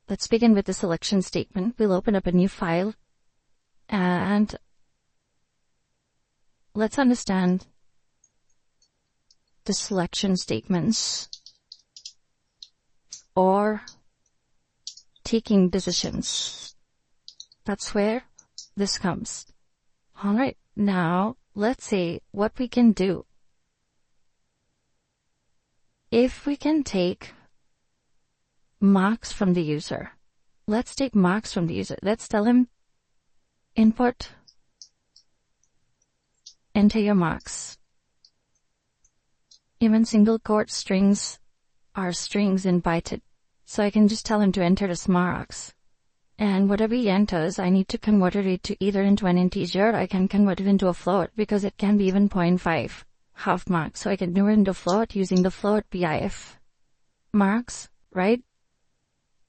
let's begin with the selection statement. We'll open up a new file and let's understand the selection statements or taking decisions. That's where this comes. Alright, now let's see what we can do. If we can take marks from the user, let's take marks from the user. Let's tell him input, enter your marks. Even single quote strings are strings in Python. So I can just tell him to enter the marks. And whatever he enters, I need to convert it to either into an integer or I can convert it into a float because it can be even 0.5 half marks. So I can do it into float using the float BIF marks, right?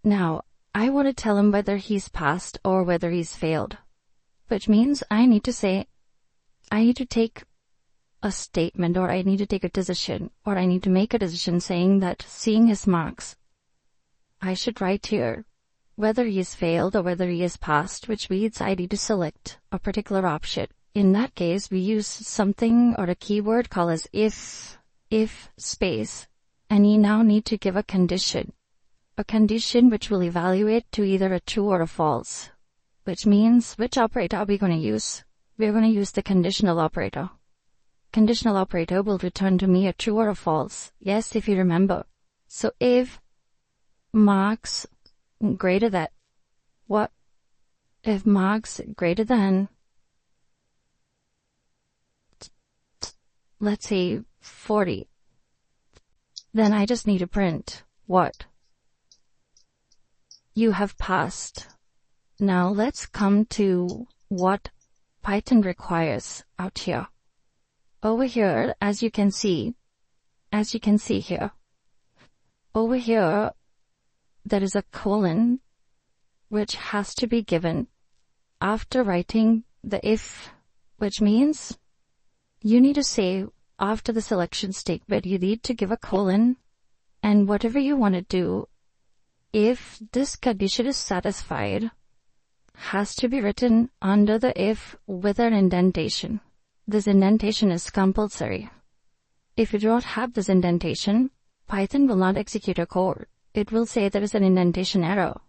Now, I want to tell him whether he's passed or whether he's failed, which means I need to say, I need to take a statement or I need to take a decision or I need to make a decision saying that seeing his marks, I should write here whether he has failed or whether he has passed, which means I need to select a particular option. In that case, we use something or a keyword called as if space, and you now need to give a condition which will evaluate to either a true or a false, which means which operator are we going to use? We're going to use the conditional operator. Conditional operator will return to me a true or a false. Yes, if you remember. So if marks greater than what? If marks greater than, let's say 40, then I just need to print what? You have passed. Now let's come to what Python requires out here. Over here, as you can see here, over here, there is a colon which has to be given after writing the if, which means you need to say after the selection statement, you need to give a colon, and whatever you want to do, if this condition is satisfied, has to be written under the if with an indentation. This indentation is compulsory. If you don't have this indentation, Python will not execute a code. It will say there is an indentation error,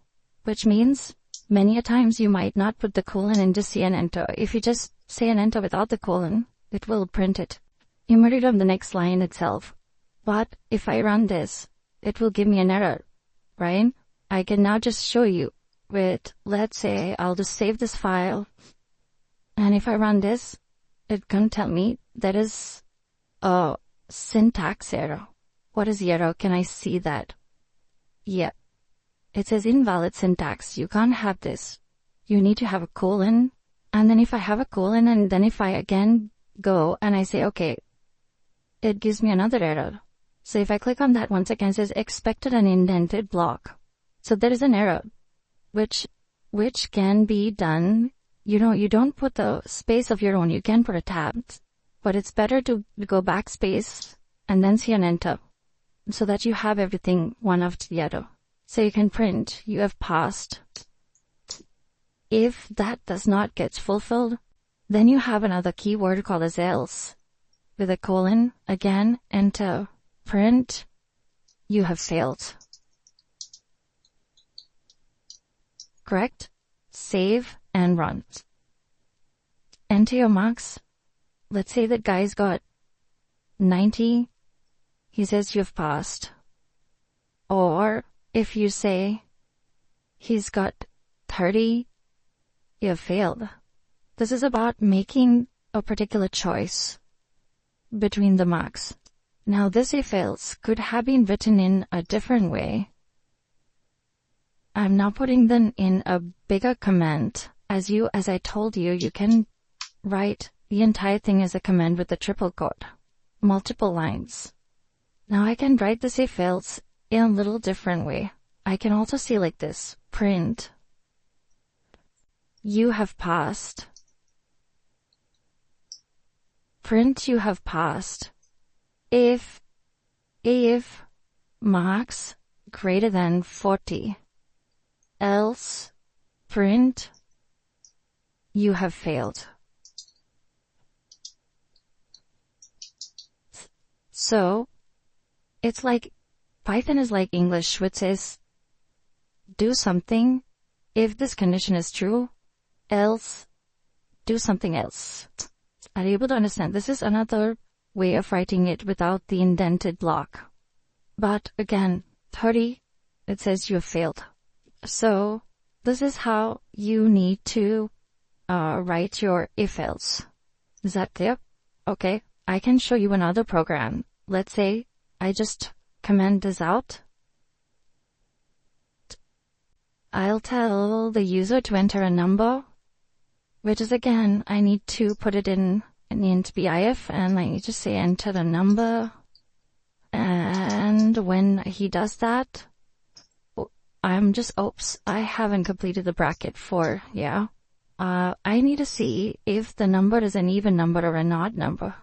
which means many a times you might not put the colon and just say an enter. If you just say an enter without the colon, it will print it. You might read on the next line itself. But if I run this, it will give me an error, right? I can now just show you with, let's say, I'll just save this file. And if I run this, it can tell me there is a syntax error. What is the error? Can I see that? Yeah. It says invalid syntax. You can't have this. You need to have a colon. And then if I have a colon and then if I again go and I say, okay, it gives me another error. So if I click on that once again, it says expected an indented block. So there is an error, which can be done. You don't put the space of your own. You can put a tab, but it's better to go backspace and then see an enter so that you have everything one after the other. So you can print, you have passed. If that does not get fulfilled, then you have another keyword called as else with a colon, again, enter, print, you have failed. Correct? Save and run. Enter your marks. Let's say that guy's got 90. He says you've passed. Or if you say he's got 30, you have failed. This is about making a particular choice between the marks. Now this if else could have been written in a different way. I'm now putting them in a bigger command. As I told you, you can write the entire thing as a command with a triple quote, multiple lines. Now I can write this if else in a little different way. I can also say like this, print, you have passed. Print, you have passed. If marks greater than 40. else print you have failed. So it's like Python is like English, which says do something if this condition is true, else do something else. Are you able to understand? This is another way of writing it without the indented block. But again, 30, it says you have failed. So this is how you need to write your if-else. Is that clear? Okay, I can show you another program. Let's say I just comment this out. I'll tell the user to enter a number, which is again, I need to put it in an int BIF, and I need to say enter the number. And when he does that, oops, I haven't completed the bracket for, I need to see if the number is an even number or an odd number.